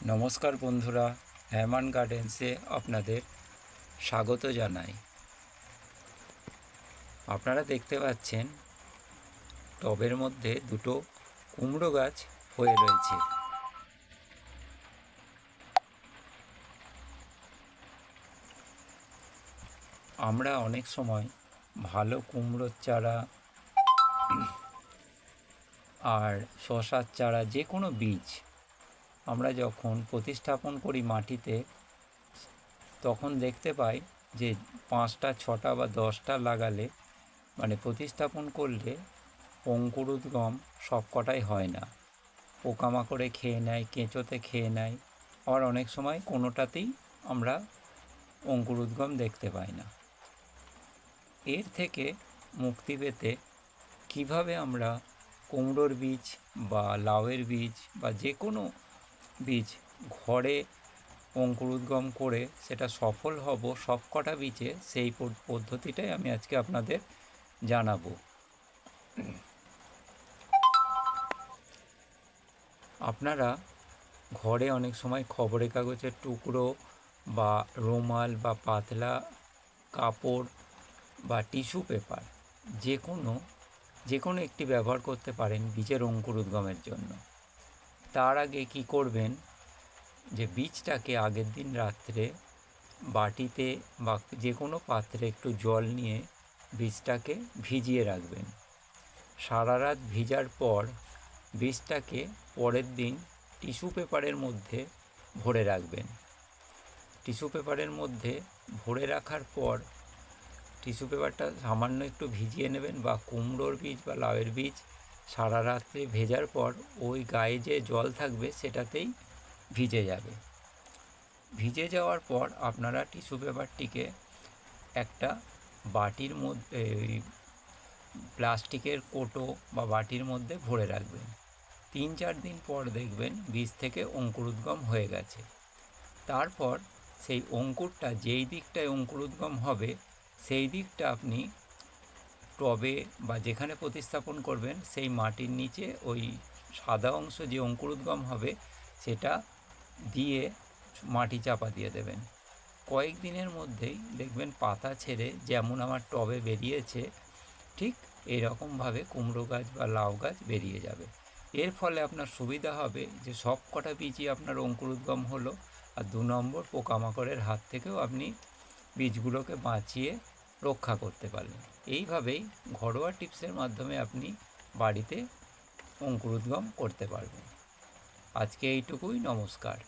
নমস্কার বন্ধুরা, হ্যামান গার্ডেন্সে আপনাদের স্বাগত জানাই। আপনারা দেখতে পাচ্ছেন টবের মধ্যে দুটো কুমড়ো গাছ হয়ে রয়েছে। আমরা অনেক সময় ভালো কুমড়োর চারা আর শশার চারা, যে কোনো বীজ আমরা যখন প্রতিস্থাপন করি মাটিতে, তখন দেখতে পাই যে 5টা 6টা বা 10টা লাগালে, মানে প্রতিস্থাপন করলে অঙ্কুরোদ্গম সব কটাই হয় না। পোকামাকড়ে খেয়ে নেয়, কেঁচোতে খেয়ে নেয়, আবার অনেক সময় কোনোটাতেই আমরা অঙ্কুরোদ্গম দেখতে পাই না। এর থেকে মুক্তি পেতে কিভাবে আমরা কুমড়োর বীজ বা লাউয়ের বীজ বা যে কোনো বীজ ঘরে অঙ্কুরোদ্গম করে সেটা সফল হব সব কটা বীজে, সেই পদ্ধতিটাই আমি আজকে আপনাদের জানাবো। আপনারা ঘরে অনেক সময় খবরের কাগজের টুকরো বা রুমাল বা পাতলা কাপড় বা টিস্যু পেপার যে কোনো একটি ব্যবহার করতে পারেন বীজের অঙ্কুরোদ্গমের জন্য। তার আগে কি করবেন, যে বীজটাকে আগের দিন রাত্রে বাটিতে বা যে কোনো পাত্রে একটু জল নিয়ে বীজটাকে ভিজিয়ে রাখবেন। সারা রাত ভিজার পর বীজটাকে পরের দিন টিস্যু পেপারের মধ্যে ভরে রাখবেন। টিস্যু পেপারের মধ্যে ভরে রাখার পর টিস্যু পেপারটা সামান্য একটু ভিজিয়ে নেবেন, বা কুমড়োর বীজ বা লাউয়ের বীজ সারা রাত্রে ভেজার পর ওই গায়ে যে জল থাকবে সেটাতেই ভিজে যাবে। ভিজে যাওয়ার পর আপনারা টিস্যু পেপারটিকে একটা বাটির মধ্যে, প্লাস্টিকের কোটো বা বাটির মধ্যে ভরে রাখবেন। 3-4 দিন পর দেখবেন বীজ থেকে অঙ্কুরোদ্গম হয়ে গেছে। তারপর সেই অঙ্কুরটা যেই দিকটায় অঙ্কুরোদ্গম হবে সেই দিকটা আপনি টবে বা যেখানে প্রতিস্থাপন করবেন সেই মাটির নিচে ওই সাদা অংশ যে অঙ্কুরোদ্গম হবে সেটা দিয়ে মাটি চাপা দিয়ে দেবেন। কয়েক দিনের মধ্যেই দেখবেন পাতা ছেড়ে যেমন আমার টবে বেরিয়েছে ঠিক এইরকমভাবে কুমড়ো গাছ বা লাউ গাছ বেরিয়ে যাবে। এর ফলে আপনার সুবিধা হবে যে সব কটা বীজই আপনার অঙ্কুরোদ্গম হলো, আর 2 নম্বর পোকামাকড়ের হাত থেকেও আপনি বীজগুলোকে বাঁচিয়ে রক্ষা করতে পারলেন। এইভাবেই ঘরোয়া টিপসের মাধ্যমে আপনি বাড়িতে অঙ্কুরোদ্গম করতে পারবেন। আজকে এইটুকুই, নমস্কার।